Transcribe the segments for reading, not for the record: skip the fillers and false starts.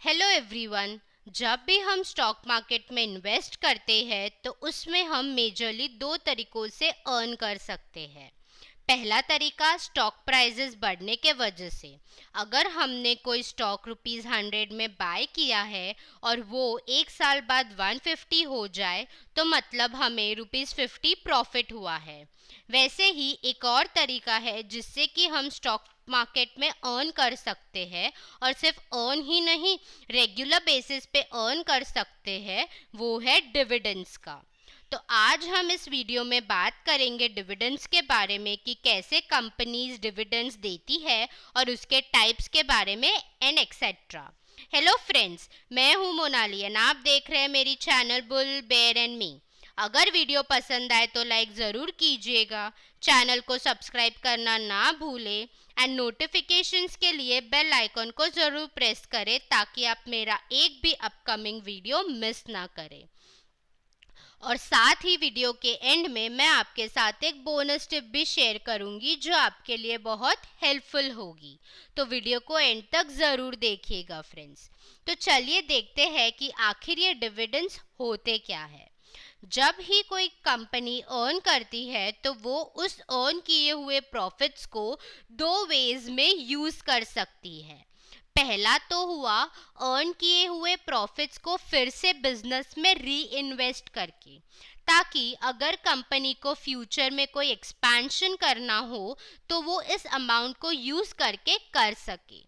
Hello everyone. जब भी हम स्टॉक मार्केट में इन्वेस्ट करते हैं तो उसमें हम मेजरली दो तरीकों से अर्न कर सकते हैं। पहला तरीका स्टॉक प्राइसेस बढ़ने के वजह से। अगर हमने कोई स्टॉक ₹100 में बाय किया है और वो एक साल बाद 150 हो जाए तो मतलब हमें ₹50 प्रॉफिट हुआ है। वैसे ही एक और तरीका है जिससे कि हम स्टॉक मार्केट में अर्न कर सकते हैं, और सिर्फ अर्न ही नहीं, रेगुलर बेसिस पे अर्न कर सकते हैं, वो है डिविडेंड्स का। तो आज हम इस वीडियो में बात करेंगे डिविडेंड्स के बारे में कि कैसे कंपनीज डिविडेंड्स देती है और उसके टाइप्स के बारे में एंड एक्सेट्रा। हेलो फ्रेंड्स, मैं हूँ मोनाली और आप देख रहे हैं मेरी channel bull bear and me. अगर वीडियो पसंद आए तो लाइक ज़रूर कीजिएगा, चैनल को सब्सक्राइब करना ना भूलें एंड नोटिफिकेशंस के लिए बेल आइकन को ज़रूर प्रेस करें ताकि आप मेरा एक भी अपकमिंग वीडियो मिस ना करें। और साथ ही वीडियो के एंड में मैं आपके साथ एक बोनस टिप भी शेयर करूंगी जो आपके लिए बहुत हेल्पफुल होगी। तो वीडियो को एंड तक ज़रूर देखिएगा फ्रेंड्स। तो चलिए देखते हैं कि आखिर ये डिविडेंड्स होते क्या है। जब ही कोई कंपनी अर्न करती है तो वो उस अर्न किए हुए प्रॉफिट्स को दो वेज में यूज़ कर सकती है। पहला तो हुआ अर्न किए हुए प्रॉफिट्स को फिर से बिजनेस में री इन्वेस्ट करके, ताकि अगर कंपनी को फ्यूचर में कोई एक्सपेंशन करना हो तो वो इस अमाउंट को यूज़ करके कर सके।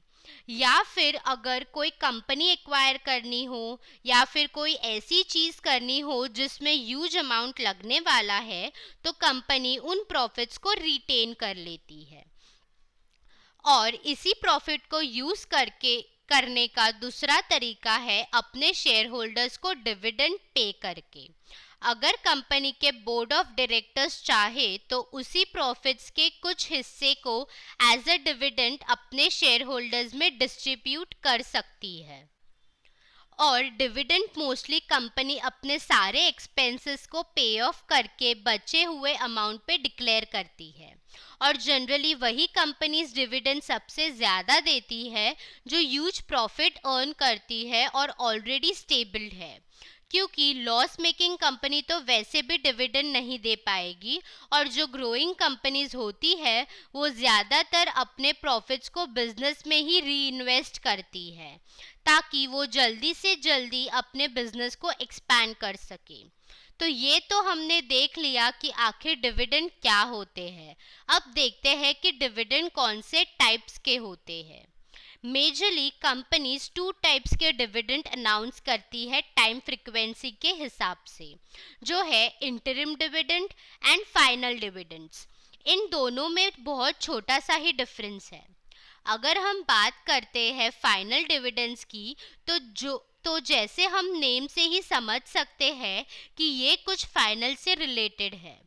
या फिर अगर कोई कंपनी एक्वायर करनी हो या फिर कोई ऐसी चीज़ करनी हो जिसमें ह्यूज अमाउंट लगने वाला है तो कंपनी उन प्रॉफिट्स को रिटेन कर लेती है और इसी प्रॉफिट को यूज करके करने का दूसरा तरीका है अपने शेयर होल्डर्स को डिविडेंड पे करके। अगर कंपनी के बोर्ड ऑफ डायरेक्टर्स चाहे तो उसी प्रॉफिट्स के कुछ हिस्से को एज अ डिविडेंड अपने शेयर होल्डर्स में डिस्ट्रीब्यूट कर सकती है। और डिविडेंड मोस्टली कंपनी अपने सारे एक्सपेंसेस को पे ऑफ करके बचे हुए अमाउंट पे डिक्लेयर करती है। और जनरली वही कंपनीज डिविडेंड सबसे ज़्यादा देती है जो ह्यूज प्रॉफिट अर्न करती है और ऑलरेडी स्टेबल्ड है, क्योंकि लॉस मेकिंग कंपनी तो वैसे भी डिविडेंड नहीं दे पाएगी और जो ग्रोइंग कंपनीज होती है वो ज़्यादातर अपने प्रॉफिट्स को बिजनेस में ही री इन्वेस्ट करती है ताकि वो जल्दी से जल्दी अपने बिजनेस को एक्सपैंड कर सके। तो ये तो हमने देख लिया कि आखिर डिविडेंड क्या होते हैं। अब देखते हैं कि डिविडेंड कौन से टाइप्स के होते हैं। मेजरली कंपनीज टू टाइप्स के डिविडेंड अनाउंस करती है टाइम फ्रीक्वेंसी के हिसाब से, जो है interim dividend and final dividends. इन दोनों में बहुत छोटा सा ही डिफरेंस है। अगर हम बात करते हैं फाइनल डिविडेंड्स की तो जैसे हम नेम से ही समझ सकते हैं कि ये कुछ फाइनल से रिलेटेड है।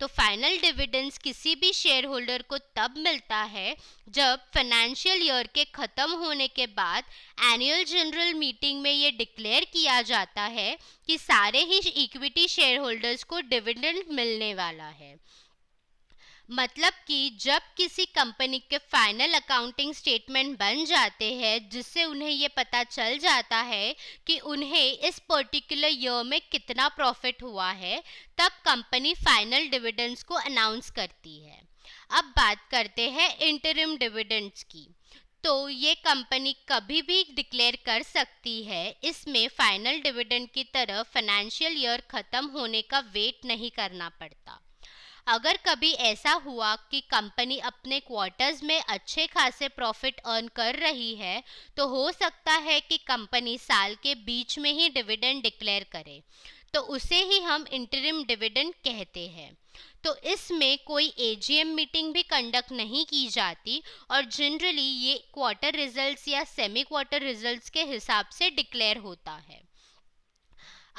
तो फाइनल डिविडेंड्स किसी भी शेयर होल्डर को तब मिलता है जब फाइनेंशियल ईयर के ख़त्म होने के बाद एनुअल जनरल मीटिंग में ये डिक्लेयर किया जाता है कि सारे ही इक्विटी शेयर होल्डर्स को डिविडेंड मिलने वाला है। मतलब कि जब किसी कंपनी के फाइनल अकाउंटिंग स्टेटमेंट बन जाते हैं जिससे उन्हें ये पता चल जाता है कि उन्हें इस पर्टिकुलर ईयर में कितना प्रॉफिट हुआ है, तब कंपनी फाइनल डिविडेंड्स को अनाउंस करती है। अब बात करते हैं इंटरिम डिविडेंड्स की। तो ये कंपनी कभी भी डिक्लेयर कर सकती है। इसमें फाइनल डिविडेंड की तरह फाइनेंशियल ईयर ख़त्म होने का वेट नहीं करना पड़ता। अगर कभी ऐसा हुआ कि कंपनी अपने क्वार्टर्स में अच्छे खासे प्रॉफिट अर्न कर रही है तो हो सकता है कि कंपनी साल के बीच में ही डिविडेंड डिक्लेयर करे, तो उसे ही हम इंटरिम डिविडेंड कहते हैं। तो इसमें कोई एजीएम मीटिंग भी कंडक्ट नहीं की जाती और जनरली ये क्वार्टर रिजल्ट्स या सेमी क्वार्टर रिजल्ट्स के हिसाब से डिक्लेयर होता है।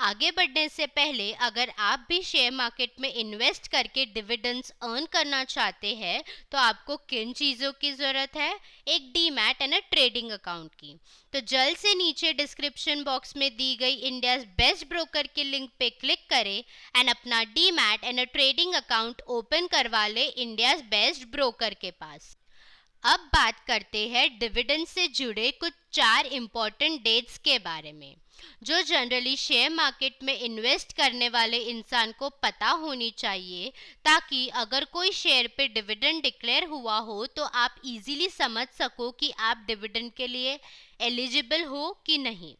आगे बढ़ने से पहले अगर आप भी शेयर मार्केट में इन्वेस्ट करके डिविडेंड्स अर्न करना चाहते हैं तो आपको किन चीज़ों की ज़रूरत है? एक demat and a trading account की। तो जल्द से नीचे डिस्क्रिप्शन बॉक्स में दी गई इंडिया बेस्ट ब्रोकर की लिंक पे क्लिक करें एंड अपना demat and a trading account open करवा लें इंडिया बेस्ट ब्रोकर के पास। अब बात करते हैं डिविडेंड से जुड़े कुछ 4 इम्पॉर्टेंट डेट्स के बारे में जो जनरली शेयर मार्केट में इन्वेस्ट करने वाले इंसान को पता होनी चाहिए, ताकि अगर कोई शेयर पे डिविडेंड डिक्लेयर हुआ हो तो आप इजीली समझ सको कि आप डिविडेंड के लिए एलिजिबल हो कि नहीं।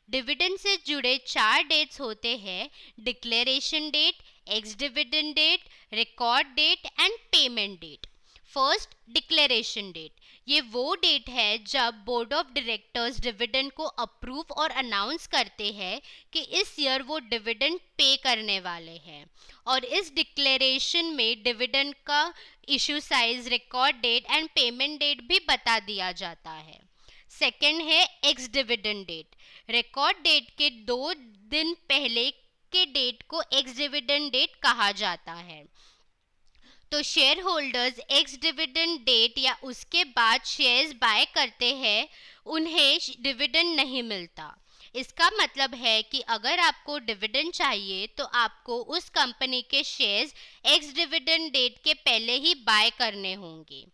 डिविडेंड से जुड़े 4 डेट्स होते हैं: declaration date, ex dividend date, record date and payment date. First, declaration date. ये वो डेट है जब बोर्ड ऑफ डायरेक्टर्स डिविडेंड को अप्रूव और अनाउंस करते हैं कि इस ईयर वो डिविडेंड पे करने वाले हैं, और इस डिक्लेरेशन में डिविडेंड का issue size, record date and payment date भी बता दिया जाता है। सेकेंड है ex dividend date. Record date के 2 दिन पहले के डेट को एक्स डिविडेंड डेट कहा जाता है। तो share holders ex dividend date या उसके बाद शेयर्स बाय करते हैं, उन्हें डिविडेंड नहीं मिलता। इसका मतलब है कि अगर आपको डिविडेंड चाहिए तो आपको उस कंपनी के शेयर्स एक्स डिविडेंड डेट के पहले ही बाय करने होंगे।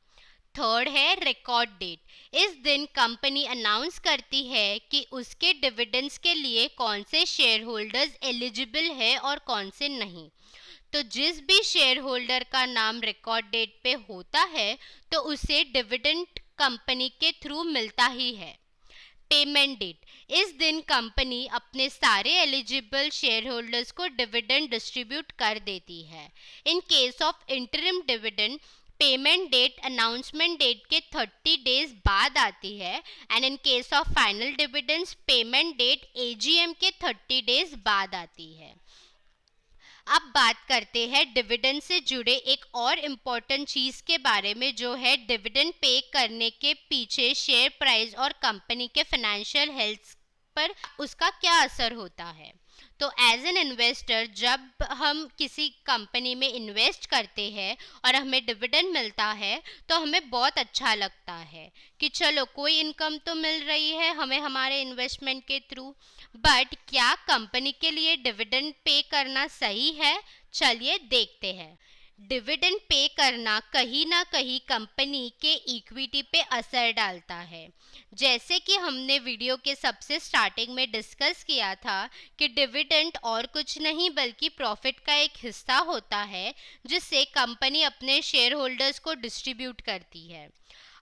थर्ड है रिकॉर्ड डेट। इस दिन कंपनी अनाउंस करती है कि उसके डिविडेंड्स के लिए कौन से शेयर होल्डर्स एलिजिबल है और कौन से नहीं। तो जिस भी शेयर होल्डर का नाम रिकॉर्ड डेट पे होता है तो उसे डिविडेंड कंपनी के थ्रू मिलता ही है। Payment date. इस दिन कंपनी अपने सारे एलिजिबल शेयर होल्डर्स को डिविडेंड डिस्ट्रीब्यूट कर देती है। In case of interim dividend, payment date announcement date के 30 डेज बाद आती है, and in case of final dividends payment date AGM के 30 डेज बाद आती है। अब बात करते हैं डिविडेंड से जुड़े एक और इम्पॉर्टेंट चीज़ के बारे में, जो है डिविडेंड पे करने के पीछे शेयर प्राइस और कंपनी के फाइनेंशियल हेल्थ पर उसका क्या असर होता है। तो एज एन इन्वेस्टर जब हम किसी कंपनी में इन्वेस्ट करते हैं और हमें डिविडेंड मिलता है तो हमें बहुत अच्छा लगता है कि चलो कोई इनकम तो मिल रही है हमें हमारे इन्वेस्टमेंट के थ्रू। बट क्या कंपनी के लिए डिविडेंड पे करना सही है? चलिए देखते हैं। डिविडेंड पे करना कहीं ना कहीं कंपनी के इक्विटी पे असर डालता है। जैसे कि हमने वीडियो के सबसे स्टार्टिंग में डिस्कस किया था कि डिविडेंड और कुछ नहीं बल्कि प्रॉफिट का एक हिस्सा होता है जिससे कंपनी अपने शेयर होल्डर्स को डिस्ट्रीब्यूट करती है।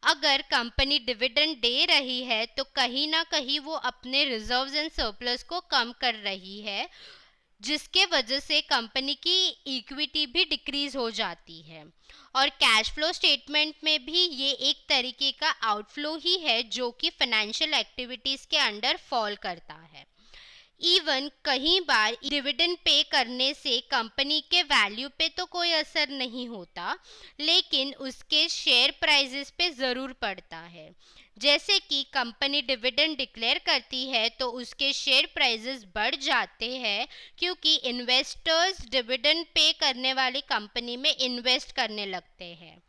अगर कंपनी डिविडेंड दे रही है तो कहीं ना कहीं वो अपने रिजर्व्स एंड सरप्लस को कम कर रही है, जिसके वजह से कंपनी की इक्विटी भी डिक्रीज हो जाती है। और कैश फ्लो स्टेटमेंट में भी ये एक तरीके का आउटफ्लो ही है जो कि फाइनेंशियल एक्टिविटीज़ के अंडर फॉल करता है। इवन कई बार डिविडेंड पे करने से कंपनी के वैल्यू पे तो कोई असर नहीं होता, लेकिन उसके शेयर प्राइसेस पे ज़रूर पड़ता है। जैसे कि कंपनी डिविडेंड डिक्लेयर करती है तो उसके शेयर प्राइसेस बढ़ जाते हैं क्योंकि इन्वेस्टर्स डिविडेंड पे करने वाली कंपनी में इन्वेस्ट करने लगते हैं।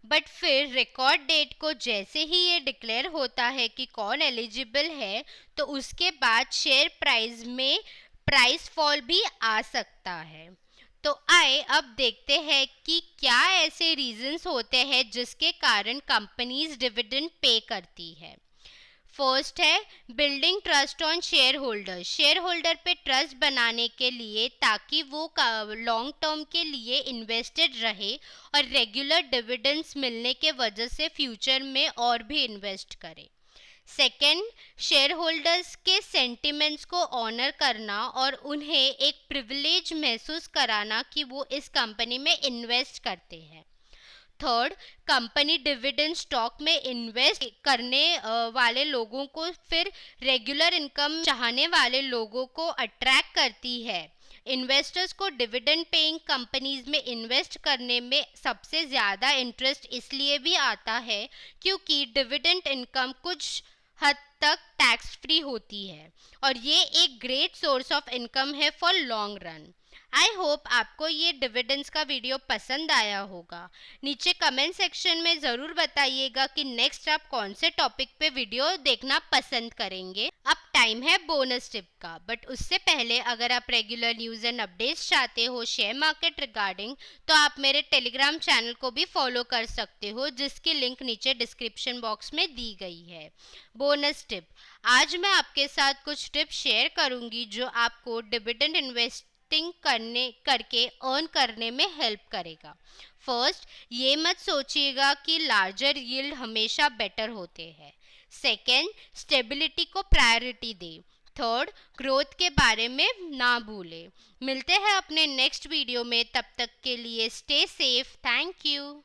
बट फिर रिकॉर्ड डेट को जैसे ही ये डिक्लेयर होता है कि कौन एलिजिबल है तो उसके बाद शेयर प्राइस में प्राइस फॉल भी आ सकता है। तो आए अब देखते हैं कि क्या ऐसे रीजंस होते हैं जिसके कारण कंपनीज डिविडेंड पे करती है। फर्स्ट है building trust on share holder. Share holder पे ट्रस्ट बनाने के लिए ताकि वो लॉन्ग टर्म के लिए इन्वेस्टेड रहे और रेगुलर डिविडेंड्स मिलने के वजह से फ्यूचर में और भी इन्वेस्ट करे। सेकेंड, शेयर होल्डर्स के सेंटिमेंट्स को ऑनर करना और उन्हें एक प्रिविलेज महसूस कराना कि वो इस कंपनी में इन्वेस्ट करते हैं। थर्ड, कंपनी डिविडेंड स्टॉक में इन्वेस्ट करने वाले लोगों को फिर रेगुलर इनकम चाहने वाले लोगों को अट्रैक्ट करती है। इन्वेस्टर्स को डिविडेंड पेइंग कंपनीज में इन्वेस्ट करने में सबसे ज़्यादा इंटरेस्ट इसलिए भी आता है क्योंकि डिविडेंड इनकम कुछ हद तक टैक्स फ्री होती है और ये एक ग्रेट सोर्स ऑफ इनकम है for long run. I hope आपको ये डिविडेंड्स का वीडियो पसंद आया होगा। नीचे कमेंट सेक्शन में ज़रूर बताइएगा कि नेक्स्ट आप कौन से टॉपिक पे वीडियो देखना पसंद करेंगे। अब टाइम है बोनस टिप का, बट उससे पहले अगर आप रेगुलर न्यूज़ एंड अपडेट्स चाहते हो शेयर मार्केट रिगार्डिंग, तो आप मेरे टेलीग्राम चैनल को भी फॉलो कर सकते हो, जिसकी लिंक नीचे डिस्क्रिप्शन बॉक्स में दी गई है। बोनस टिप, आज मैं आपके साथ कुछ टिप्स शेयर करूंगी जो आपको डिविडेंड इन्वेस्टिंग करके अर्न करने में हेल्प करेगा। फर्स्ट, ये मत सोचिएगा कि लार्जर यील्ड हमेशा बेटर होते हैं। सेकेंड, स्टेबिलिटी को प्रायोरिटी दे। थर्ड, ग्रोथ के बारे में ना भूले। मिलते हैं अपने नेक्स्ट वीडियो में, तब तक के लिए स्टे सेफ। Thank you.